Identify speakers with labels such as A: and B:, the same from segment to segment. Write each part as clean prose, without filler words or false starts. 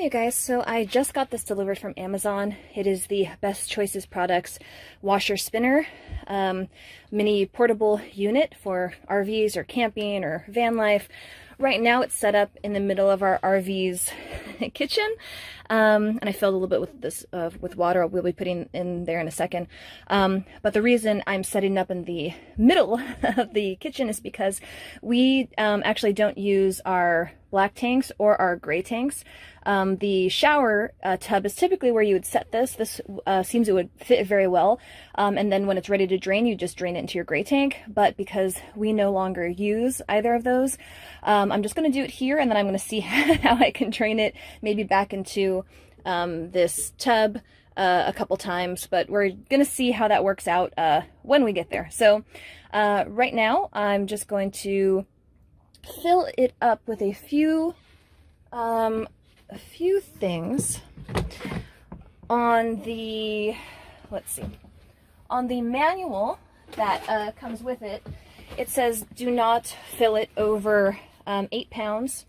A: Hey guys, so I just got this delivered from Amazon. It is the Best Choices Products washer spinner, mini portable unit for RVs or camping or van life. Right now it's set up in the middle of our RV's kitchen, and I filled a little bit with this with water. We'll be putting in there in a second. But the reason I'm setting up in the middle of the kitchen is because we actually don't use our black tanks or our gray tanks. The shower tub is typically where you would set this. This seems it would fit very well. And then when it's ready to drain, you just drain it into your gray tank. But because we no longer use either of those, I'm just going to do it here, and then I'm going to see how I can drain it maybe back into this tub a couple times. But we're going to see how that works out when we get there. So right now, I'm just going to fill it up with a few things. On the, let's see, on the manual that comes with it, it says do not fill it over 8 pounds.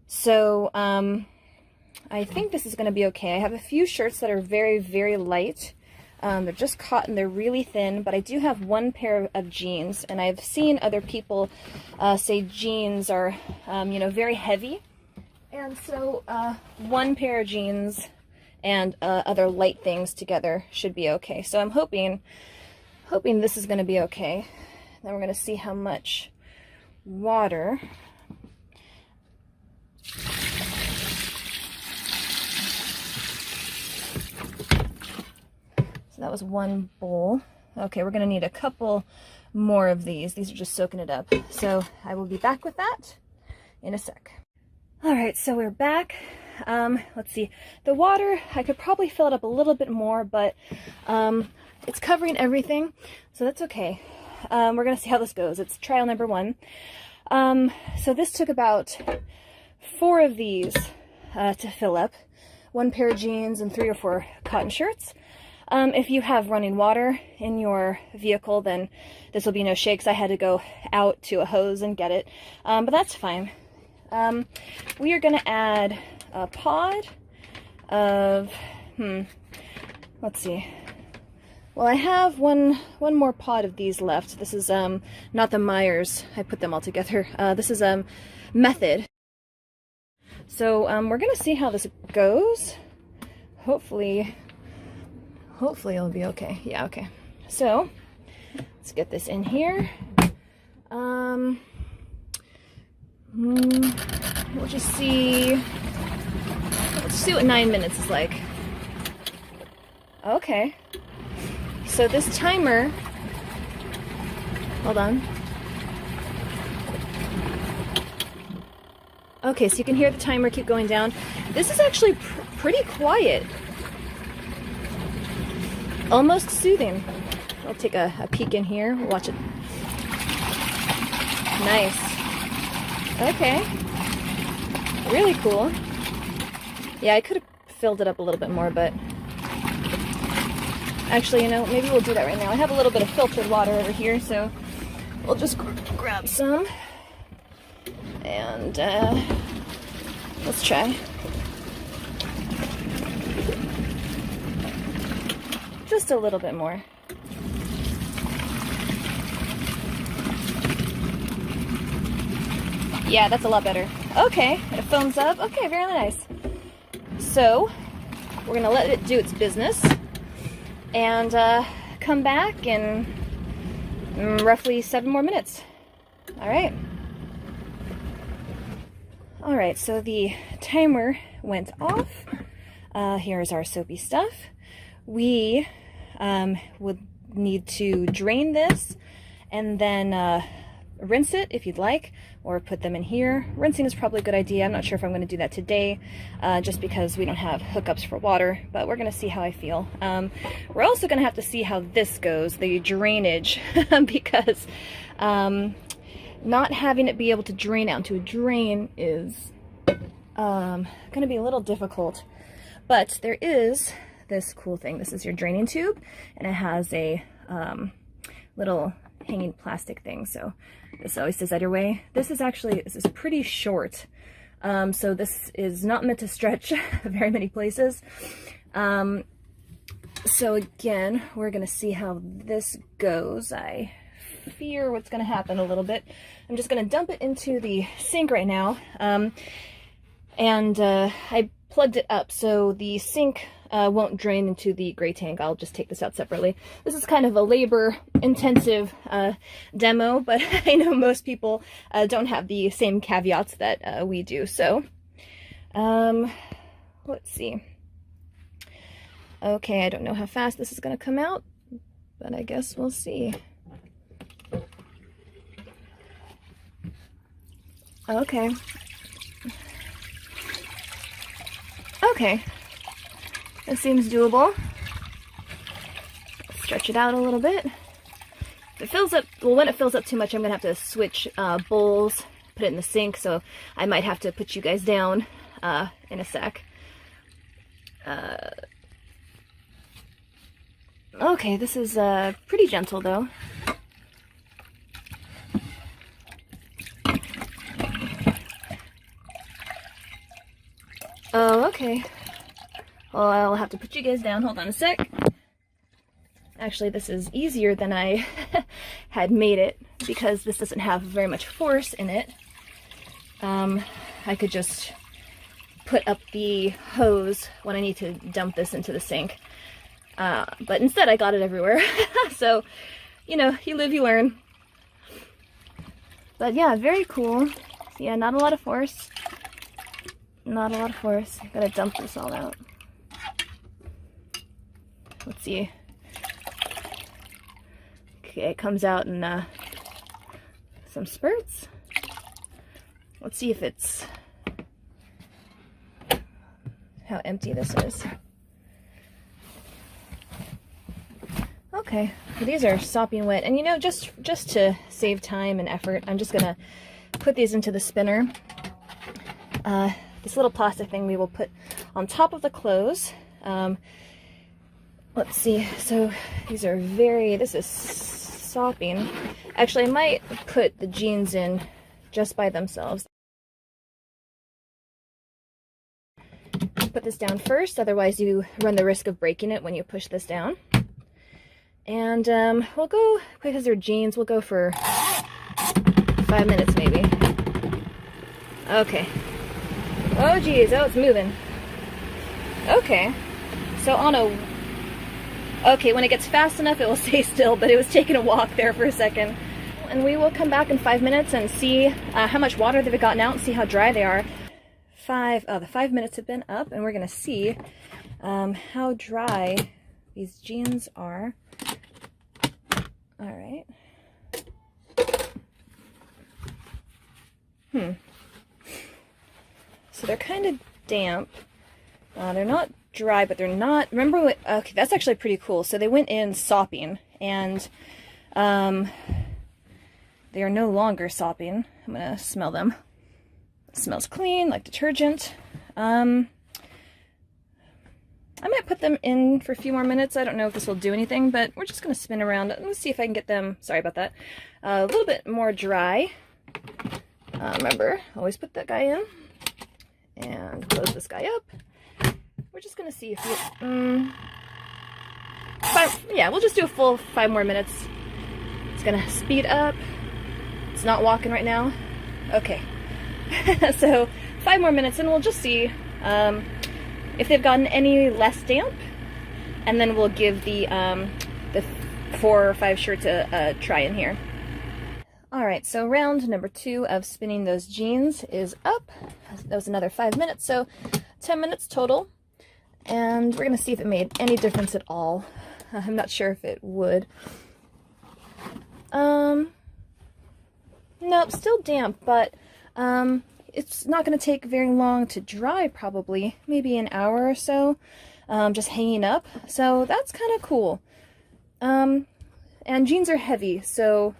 A: So I think this is going to be okay. I have a few shirts that are very, very light. They're just cotton, they're really thin, but I do have one pair of jeans, and I've seen other people say jeans are, you know, very heavy. And so one pair of jeans and other light things together should be okay. So I'm hoping this is going to be okay. Then we're going to see how much water. So that was one bowl. Okay, we're going to need a couple more of these. These are just soaking it up. So I will be back with that in a sec. All right, so we're back. Let's see. The water, I could probably fill it up a little bit more, but it's covering everything, so that's okay. We're going to see how this goes. It's trial number 1. So this took about 4 of these to fill up. 1 pair of jeans and 3 or 4 cotton shirts. If you have running water in your vehicle, then this will be no shakes. I had to go out to a hose and get it, but that's fine. We are going to add a pod of, let's see. Well, I have one more pod of these left. This is not the Myers. I put them all together. This is Method. So we're going to see how this goes. Hopefully it'll be okay. Yeah, okay. So let's get this in here. We'll just see. Let's see what 9 minutes is like. Okay. So this timer. Hold on. Okay, so you can hear the timer keep going down. This is actually pretty quiet. Almost soothing. I'll take a peek in here. Watch it. Nice. Okay. Really cool. Yeah, I could have filled it up a little bit more, but actually, you know, maybe we'll do that right now. I have a little bit of filtered water over here, so we'll just grab some. And let's try. Just a little bit more. Yeah, that's a lot better. Okay, it foams up. Okay, very nice. So, we're gonna let it do its business and come back in roughly 7 more minutes. All right. All right, so the timer went off. Here's our soapy stuff. We would need to drain this and then rinse it if you'd like, or put them in here. Rinsing is probably a good idea. I'm not sure if I'm going to do that today, just because we don't have hookups for water, but we're going to see how I feel. We're also going to have to see how this goes, the drainage, because not having it be able to drain out into a drain is going to be a little difficult. But there is this cool thing. This is your draining tube, and it has a little hanging plastic thing, so this always says either way. This is pretty short. So this is not meant to stretch very many places. So again, we're gonna see how this goes. I fear what's gonna happen a little bit. I'm just gonna dump it into the sink right now. I plugged it up so the sink won't drain into the gray tank. I'll just take this out separately. This is kind of a labor-intensive demo, but I know most people don't have the same caveats that we do. So, let's see. Okay, I don't know how fast this is going to come out, but I guess we'll see. Okay. Okay. This seems doable. Stretch it out a little bit. If it fills up, well, when it fills up too much, I'm gonna have to switch bowls, put it in the sink, so I might have to put you guys down in a sec. Okay, this is pretty gentle though. Oh, okay. Well, I'll have to put you guys down. Hold on a sec. Actually, this is easier than I had made it because this doesn't have very much force in it. I could just put up the hose when I need to dump this into the sink. But instead I got it everywhere. So, you know, you live, you learn. But yeah, very cool. Yeah, not a lot of force. Not a lot of force. Gotta dump this all out. Let's see. Okay, it comes out in some spurts. Let's see if it's how empty this is. Okay, these are sopping wet, and you know, just to save time and effort, I'm just gonna put these into the spinner. This little plastic thing we will put on top of the clothes. Let's see, so these are this is sopping. Actually, I might put the jeans in just by themselves. Put this down first, otherwise you run the risk of breaking it when you push this down. And we'll go, because they're jeans, we'll go for 5 minutes maybe. Okay. Oh geez, oh, it's moving. Okay. So okay, when it gets fast enough, it will stay still, but it was taking a walk there for a second. And we will come back in 5 minutes and see how much water they've gotten out and see how dry they are. The 5 minutes have been up, and we're gonna see how dry these jeans are. All right. So they're kind of damp. They're not dry, but they're not, remember what, okay, that's actually pretty cool. So they went in sopping, and they are no longer sopping. I'm gonna smell them. It smells clean, like detergent. I might put them in for a few more minutes. I don't know if this will do anything, but we're just gonna spin around. Let's see if I can get them, sorry about that, a little bit more dry. Remember, always put that guy in. And close this guy up. We're just gonna see if yeah, we'll just do a full 5 more minutes. It's gonna speed up. It's not walking right now. Okay. So 5 more minutes, and we'll just see if they've gotten any less damp, and then we'll give the 4 or 5 shirts a try in here. Alright, so round number 2 of spinning those jeans is up. That was another 5 minutes, so 10 minutes total. And we're going to see if it made any difference at all. I'm not sure if it would. Nope, still damp, but it's not going to take very long to dry, probably. Maybe an hour or so, just hanging up. So that's kind of cool. And jeans are heavy, so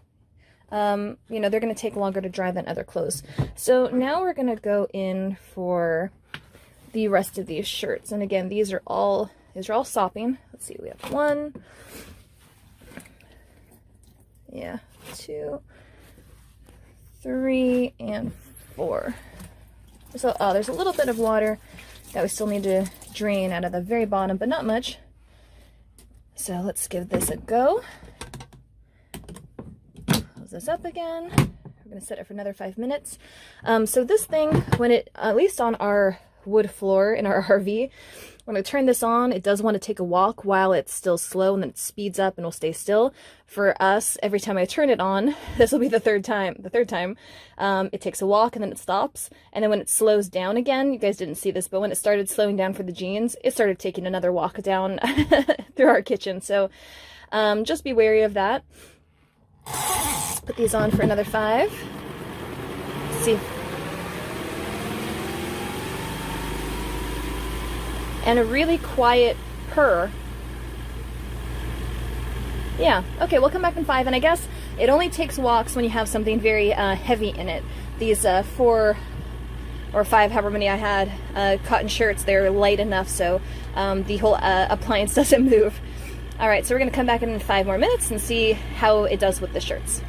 A: you know, they're going to take longer to dry than other clothes. So now we're going to go in for the rest of these shirts. And again, these are all sopping. Let's see, we have 1, yeah, 2, 3, and 4. So, oh, there's a little bit of water that we still need to drain out of the very bottom, but not much. So let's give this a go. Close this up again. We're going to set it for another 5 minutes. So this thing, when it, at least on our wood floor in our RV, when I turn this on, it does want to take a walk while it's still slow, and then it speeds up and will stay still. For us, every time I turn it on, this will be the third time, it takes a walk and then it stops. And then when it slows down again, you guys didn't see this, but when it started slowing down for the jeans, it started taking another walk down through our kitchen. So just be wary of that. Put these on for another 5. Let's see. And a really quiet purr. Yeah, okay, we'll come back in 5, and I guess it only takes walks when you have something very heavy in it. These 4 or 5, however many I had, cotton shirts, they're light enough so the whole appliance doesn't move. Alright, so we're going to come back in 5 more minutes and see how it does with the shirts.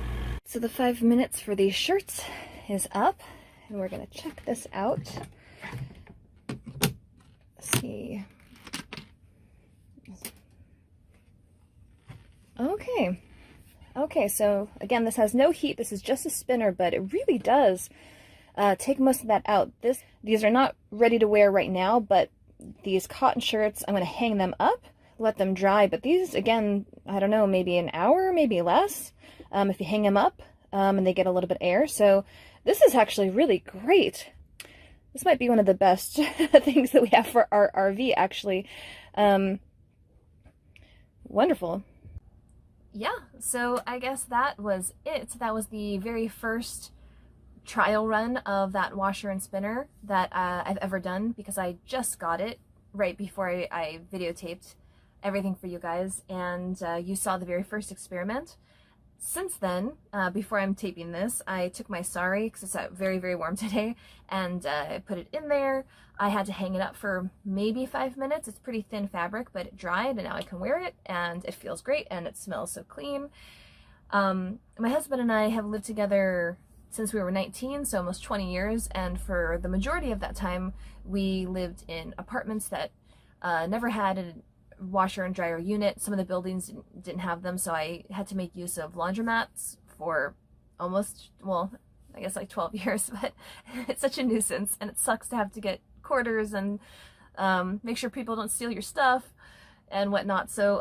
A: So the 5 minutes for these shirts is up, and we're going to check this out. See. Okay, so again, this has no heat. This is just a spinner, but it really does take most of that out. These are not ready to wear right now, but these cotton shirts, I'm going to hang them up, let them dry. But these, again, I don't know, maybe an hour, maybe less, if you hang them up, and they get a little bit of air. So this is actually really great. This might be one of the best things that we have for our RV, actually. Wonderful. Yeah, so I guess that was it. That was the very first trial run of that washer and spinner that I've ever done, because I just got it right before I videotaped everything for you guys, and you saw the very first experiment. Since then, before I'm taping this, I took my sari, because it's very, very warm today, and I put it in there. I had to hang it up for maybe 5 minutes. It's pretty thin fabric, but it dried, and now I can wear it, and it feels great, and it smells so clean. My husband and I have lived together since we were 19, so almost 20 years, and for the majority of that time, we lived in apartments that never had a washer and dryer unit. Some of the buildings didn't have them, so I had to make use of laundromats for almost, well, I guess like 12 years, but it's such a nuisance, and it sucks to have to get quarters and make sure people don't steal your stuff and whatnot. So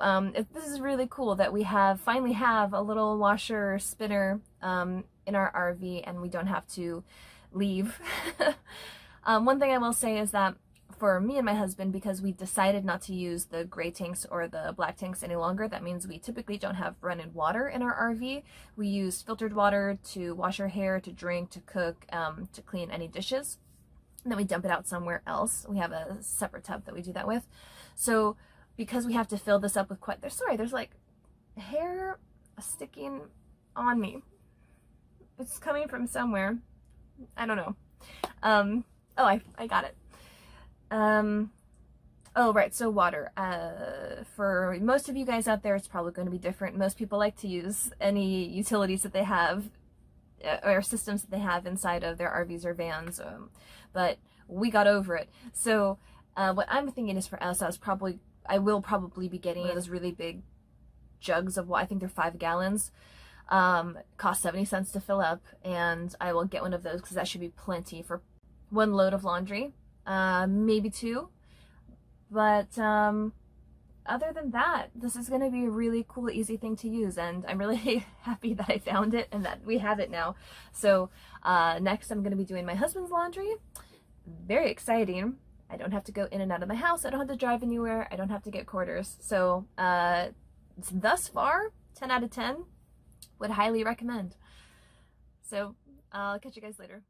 A: this is really cool that we finally have a little washer spinner in our RV, and we don't have to leave. One thing I will say is that for me and my husband, because we decided not to use the gray tanks or the black tanks any longer, that means we typically don't have running water in our RV. We use filtered water to wash our hair, to drink, to cook, to clean any dishes. And then we dump it out somewhere else. We have a separate tub that we do that with. So because we have to fill this up with there's like hair sticking on me. It's coming from somewhere. I don't know. Oh, I got it. Oh, right, so water. For most of you guys out there, it's probably going to be different. Most people like to use any utilities that they have, or systems that they have inside of their RVs or vans, but we got over it. So what I'm thinking is, for us, I will probably be getting those really big jugs of water. I think they're 5 gallons. Cost 70 cents to fill up, and I will get one of those, because that should be plenty for 1 load of laundry. Maybe 2, but other than that, this is going to be a really cool, easy thing to use, and I'm really happy that I found it and that we have it now. So next I'm going to be doing my husband's laundry. Very exciting. I don't have to go in and out of my house. I don't have to drive anywhere. I don't have to get quarters. So thus far, 10 out of 10, would highly recommend. So I'll catch you guys later.